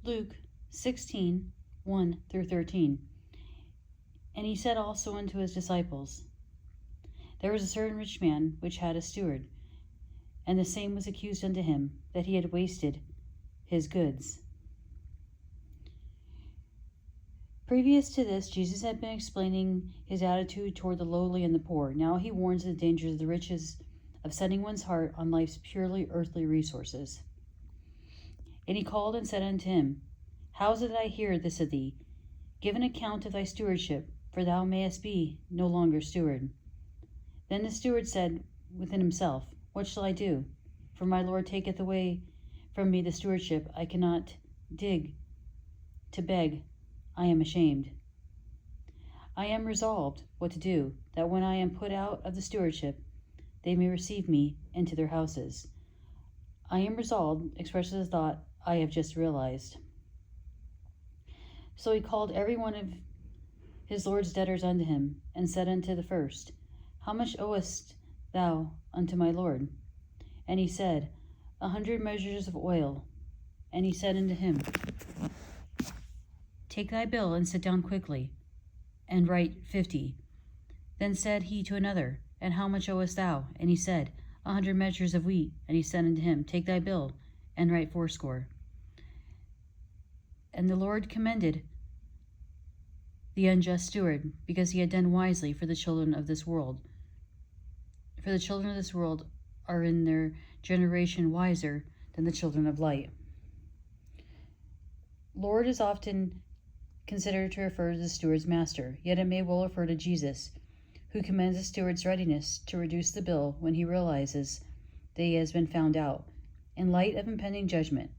Luke 16:1-13. And he said also unto his disciples, There was a certain rich man which had a steward, and the same was accused unto him that he had wasted his goods. Previous to this, Jesus had been explaining his attitude toward the lowly and the poor. Now he warns of the dangers of the riches of setting one's heart on life's purely earthly resources. And he called and said unto him, How is it that I hear this of thee? Give an account of thy stewardship, for thou mayest be no longer steward. Then the steward said within himself, What shall I do? For my Lord taketh away from me the stewardship. I cannot dig to beg. I am ashamed. I am resolved what to do, that when I am put out of the stewardship, they may receive me into their houses. I am resolved expresses a thought I have just realized. So he called every one of his Lord's debtors unto him, and said unto the first, How much owest thou unto my Lord? And he said, 100 measures of oil. And he said unto him, Take thy bill, and sit down quickly, and write 50. Then said he to another, And how much owest thou? And he said, 100 measures of wheat. And he said unto him, Take thy bill, and write 80. And the Lord commended the unjust steward, because he had done wisely for the children of this world. For the children of this world are in their generation wiser than the children of light. Lord is often considered to refer to the steward's master, yet it may well refer to Jesus, who commends the steward's readiness to reduce the bill when he realizes that he has been found out, in light of impending judgment.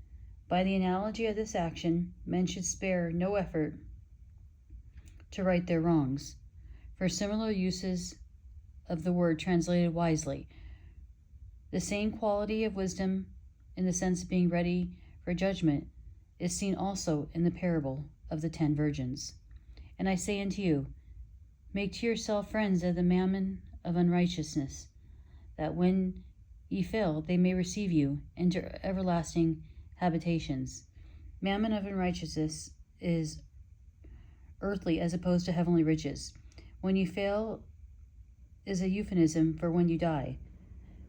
By the analogy of this action, men should spare no effort to right their wrongs. For similar uses of the word translated wisely, the same quality of wisdom in the sense of being ready for judgment is seen also in the parable of the 10 virgins. And I say unto you, make to yourself friends of the mammon of unrighteousness, that when ye fail, they may receive you into everlasting habitations. Mammon of unrighteousness is earthly as opposed to heavenly riches. When you fail is a euphemism for when you die.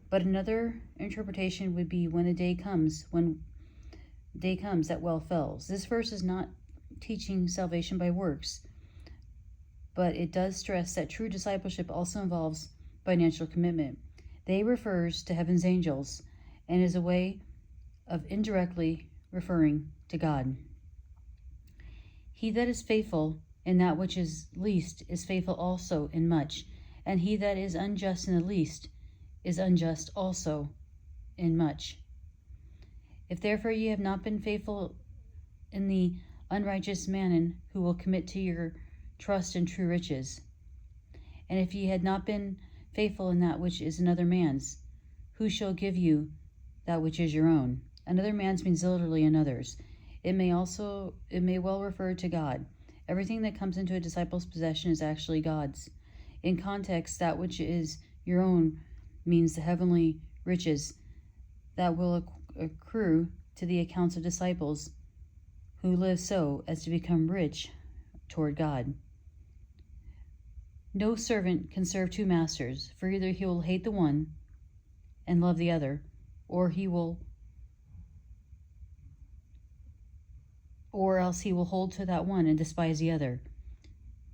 But another interpretation would be when day comes that well fails. This verse is not teaching salvation by works, but it does stress that true discipleship also involves financial commitment. They refers to heaven's angels and is a way of indirectly referring to God. He that is faithful in that which is least is faithful also in much, and he that is unjust in the least is unjust also in much. If therefore ye have not been faithful in the unrighteous mammon, who will commit to your trust in true riches? And if ye had not been faithful in that which is another man's, who shall give you that which is your own? Another man's means literally another's. It may well refer to God. Everything that comes into a disciple's possession is actually God's. In context, that which is your own means the heavenly riches that will accrue to the accounts of disciples who live so as to become rich toward God. No servant can serve 2 masters, for either he will hate the one and love the other, or else he will hold to that one and despise the other.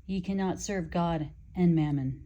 Ye cannot serve God and mammon.